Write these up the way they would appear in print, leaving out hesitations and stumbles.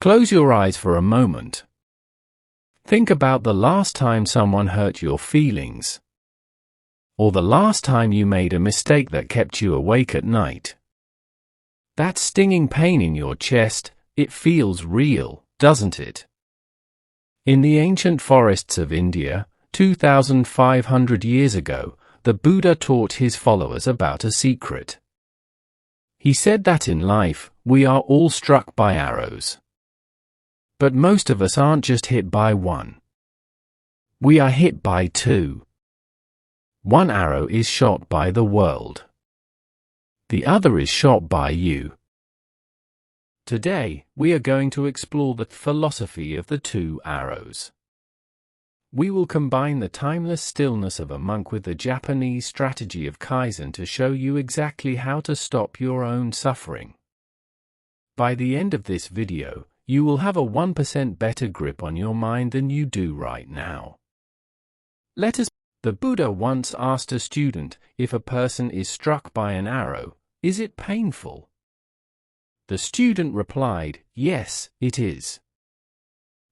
Close your eyes for a moment. Think about the last time someone hurt your feelings. Or the last time you made a mistake that kept you awake at night. That stinging pain in your chest, it feels real, doesn't it? In the ancient forests of India, 2,500 years ago, the Buddha taught his followers about a secret. He said that in life, we are all struck by arrows. But most of us aren't just hit by one. We are hit by two. One arrow is shot by the world. The other is shot by you. Today, we are going to explore the philosophy of the two arrows. We will combine the timeless stillness of a monk with the Japanese strategy of Kaizen to show you exactly how to stop your own suffering. By the end of this video, you will have a 1% better grip on your mind than you do right now. The Buddha once asked a student, if a person is struck by an arrow, is it painful? The student replied, yes, it is.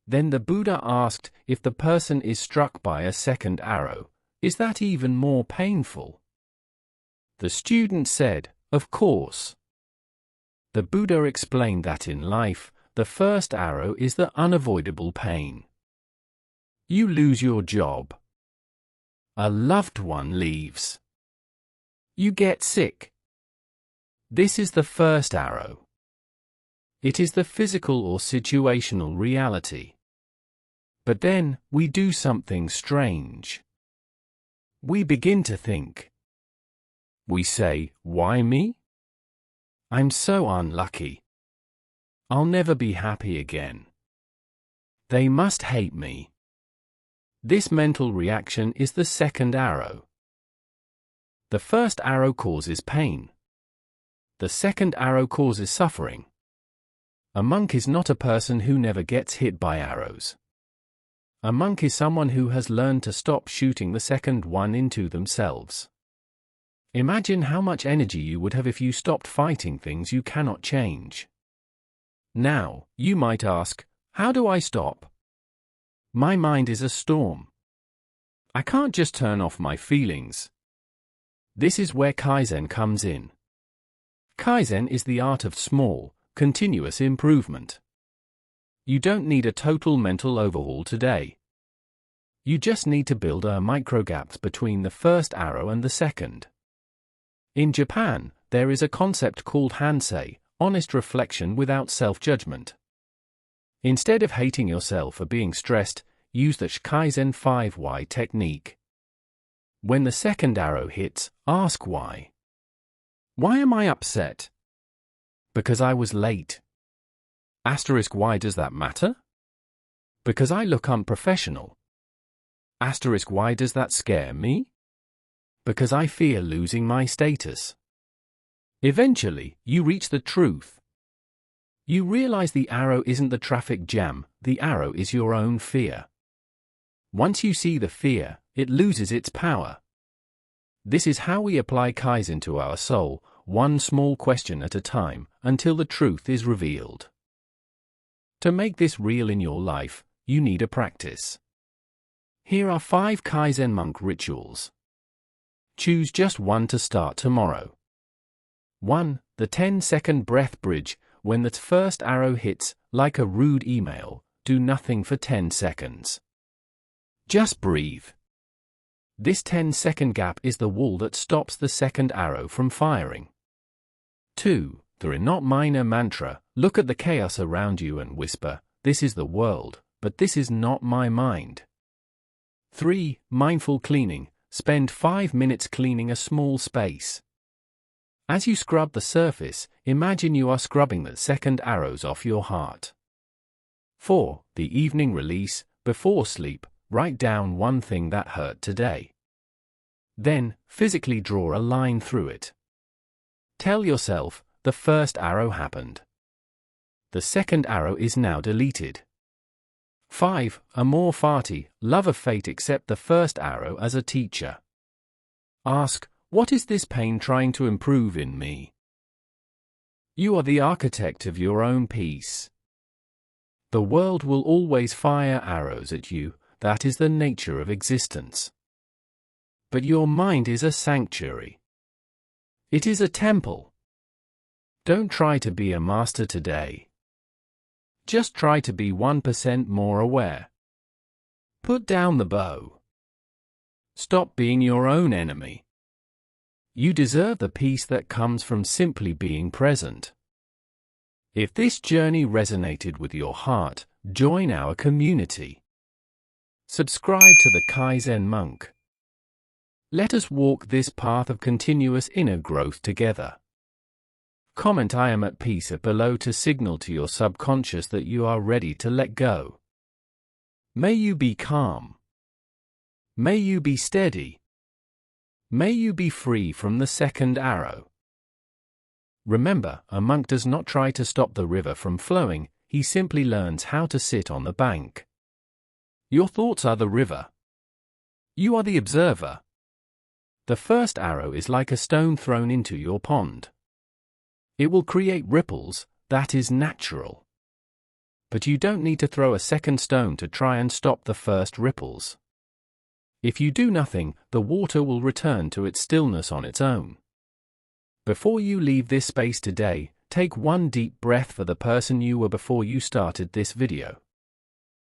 Then the Buddha asked, if the person is struck by a second arrow, is that even more painful? The student said, of course. The Buddha explained that in life, the first arrow is the unavoidable pain. You lose your job. A loved one leaves. You get sick. This is the first arrow. It is the physical or situational reality. But then, we do something strange. We begin to think. We say, why me? I'm so unlucky. I'll never be happy again. They must hate me. This mental reaction is the second arrow. The first arrow causes pain. The second arrow causes suffering. A monk is not a person who never gets hit by arrows. A monk is someone who has learned to stop shooting the second one into themselves. Imagine how much energy you would have if you stopped fighting things you cannot change. Now, you might ask, how do I stop? My mind is a storm. I can't just turn off my feelings. This is where Kaizen comes in. Kaizen is the art of small, continuous improvement. You don't need a total mental overhaul today. You just need to build a micro-gaps between the first arrow and the second. In Japan, there is a concept called hansei, honest reflection without self-judgment. Instead of hating yourself for being stressed, use the Kaizen 5 why technique. When the second arrow hits, ask why. Why am I upset? Because I was late. Why does that matter? Because I look unprofessional. Why does that scare me? Because I fear losing my status. Eventually, you reach the truth. You realize the arrow isn't the traffic jam, the arrow is your own fear. Once you see the fear, it loses its power. This is how we apply Kaizen to our soul, one small question at a time, until the truth is revealed. To make this real in your life, you need a practice. Here are 5 Kaizen monk rituals. Choose just one to start tomorrow. 1. The 10-second breath bridge. When the first arrow hits, like a rude email, do nothing for 10 seconds. Just breathe. This 10-second gap is the wall that stops the second arrow from firing. 2. The not minor mantra. Look at the chaos around you and whisper, this is the world, but this is not my mind. 3. Mindful cleaning. Spend 5 minutes cleaning a small space. As you scrub the surface, imagine you are scrubbing the second arrows off your heart. 4. The evening release. Before sleep, write down one thing that hurt today. Then, physically draw a line through it. Tell yourself, the first arrow happened. The second arrow is now deleted. 5. Amor fati. Love of fate. Accept the first arrow as a teacher. Ask, what is this pain trying to improve in me? You are the architect of your own peace. The world will always fire arrows at you, that is the nature of existence. But your mind is a sanctuary. It is a temple. Don't try to be a master today. Just try to be 1% more aware. Put down the bow. Stop being your own enemy. You deserve the peace that comes from simply being present. If this journey resonated with your heart, join our community. Subscribe to the Kaizen Monk. Let us walk this path of continuous inner growth together. Comment "I am at peace" below to signal to your subconscious that you are ready to let go. May you be calm. May you be steady. May you be free from the second arrow. Remember, a monk does not try to stop the river from flowing, he simply learns how to sit on the bank. Your thoughts are the river. You are the observer. The first arrow is like a stone thrown into your pond. It will create ripples, that is natural. But you don't need to throw a second stone to try and stop the first ripples. If you do nothing, the water will return to its stillness on its own. Before you leave this space today, take one deep breath for the person you were before you started this video.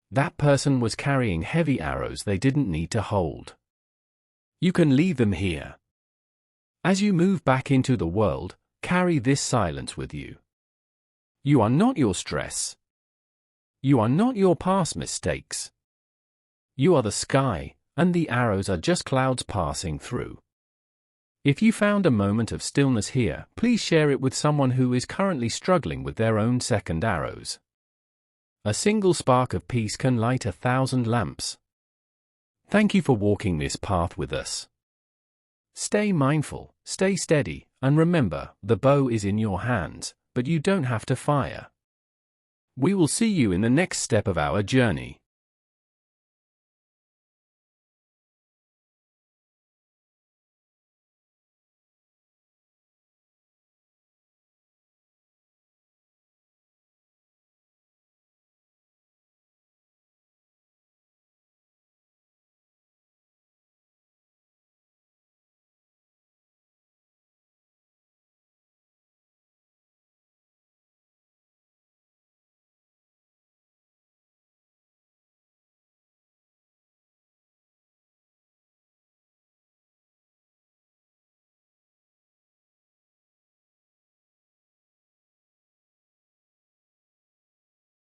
That person was carrying heavy arrows they didn't need to hold. You can leave them here. As you move back into the world, carry this silence with you. You are not your stress. You are not your past mistakes. You are the sky, and the arrows are just clouds passing through. If you found a moment of stillness here, please share it with someone who is currently struggling with their own second arrows. A single spark of peace can light 1,000 lamps. Thank you for walking this path with us. Stay mindful, stay steady, and remember, the bow is in your hands, but you don't have to fire. We will see you in the next step of our journey.